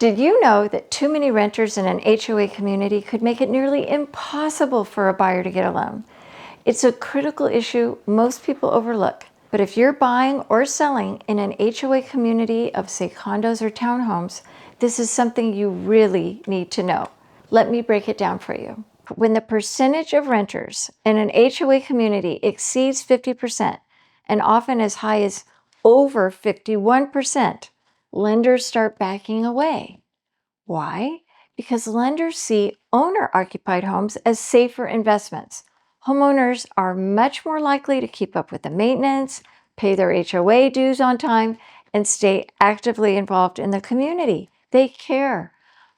Did you know that too many renters in an HOA community could make it nearly impossible for a buyer to get a loan? It's a critical issue most people overlook. But if you're buying or selling in an HOA community of, say, condos or townhomes, this is something you really need to know. Let me break it down for you. When the percentage of renters in an HOA community exceeds 50%, and often as high as over 51%, lenders start backing away. Why? Because lenders see owner-occupied homes as safer investments. Homeowners are much more likely to keep up with the maintenance, pay their HOA dues on time, and stay actively involved in the community. They care.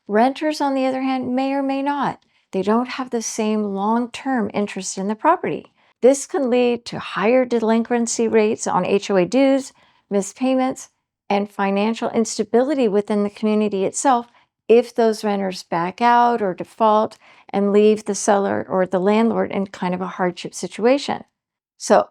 Renters, on the other hand, may or may not. They don't have the same long-term interest in the property. This can lead to higher delinquency rates on HOA dues, missed payments, and financial instability within the community itself if those renters back out or default and leave the seller or the landlord in kind of a hardship situation. So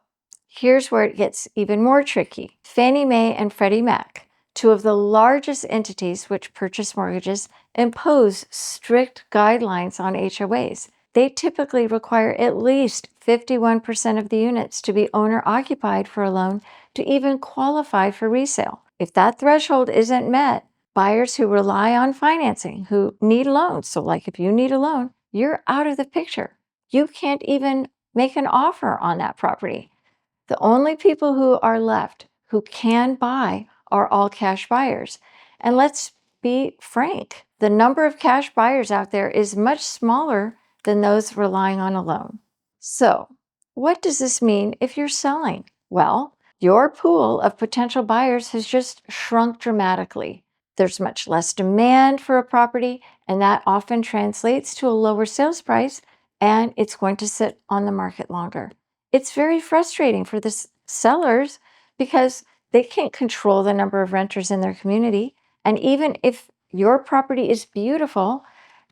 here's where it gets even more tricky. Fannie Mae and Freddie Mac, two of the largest entities which purchase mortgages, impose strict guidelines on HOAs. They typically require at least 51% of the units to be owner-occupied for a loan to even qualify for resale. If that threshold isn't met, buyers who rely on financing, who need loans, so like if you need a loan, you're out of the picture. You can't even make an offer on that property. The only people who are left who can buy are all cash buyers. And let's be frank, the number of cash buyers out there is much smaller than those relying on a loan. So, what does this mean if you're selling? Well, your pool of potential buyers has just shrunk dramatically. There's much less demand for a property, and that often translates to a lower sales price, and it's going to sit on the market longer. It's very frustrating for the sellers because they can't control the number of renters in their community. And even if your property is beautiful,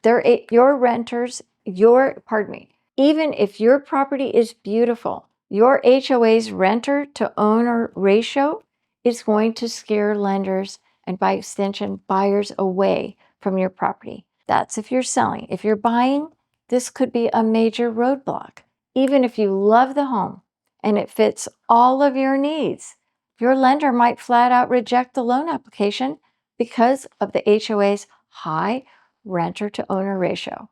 your renters, even if your property is beautiful, your HOA's renter to owner ratio is going to scare lenders and by extension buyers away from your property. That's if you're selling. If you're buying, this could be a major roadblock. Even if you love the home and it fits all of your needs, your lender might flat out reject the loan application because of the HOA's high renter to owner ratio.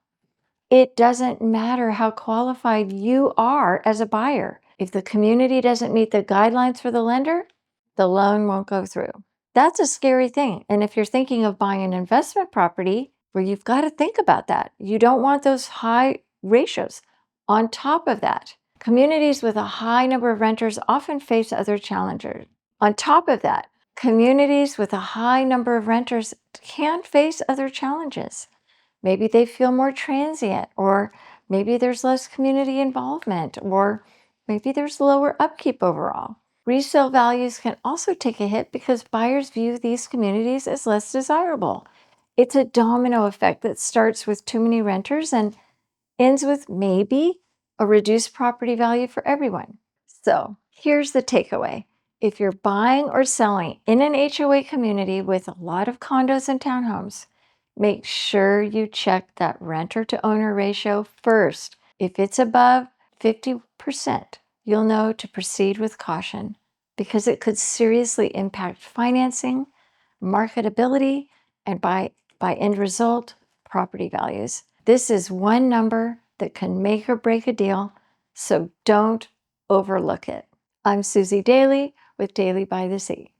It doesn't matter how qualified you are as a buyer. If the community doesn't meet the guidelines for the lender, the loan won't go through. That's a scary thing. And if you're thinking of buying an investment property, where you've got to think about that. You don't want those high ratios. On top of that, communities with a high number of renters often face other challenges. On top of that, communities with a high number of renters can face other challenges. Maybe they feel more transient, or maybe there's less community involvement, or maybe there's lower upkeep overall. Resale values can also take a hit because buyers view these communities as less desirable. It's a domino effect that starts with too many renters and ends with maybe a reduced property value for everyone. So here's the takeaway. If you're buying or selling in an HOA community with a lot of condos and townhomes, make sure you check that renter to owner ratio first. If it's above 50%, you'll know to proceed with caution because it could seriously impact financing, marketability, and by end result, property values. This is one number that can make or break a deal, so don't overlook it. I'm Susie Daly with Daily by the Sea.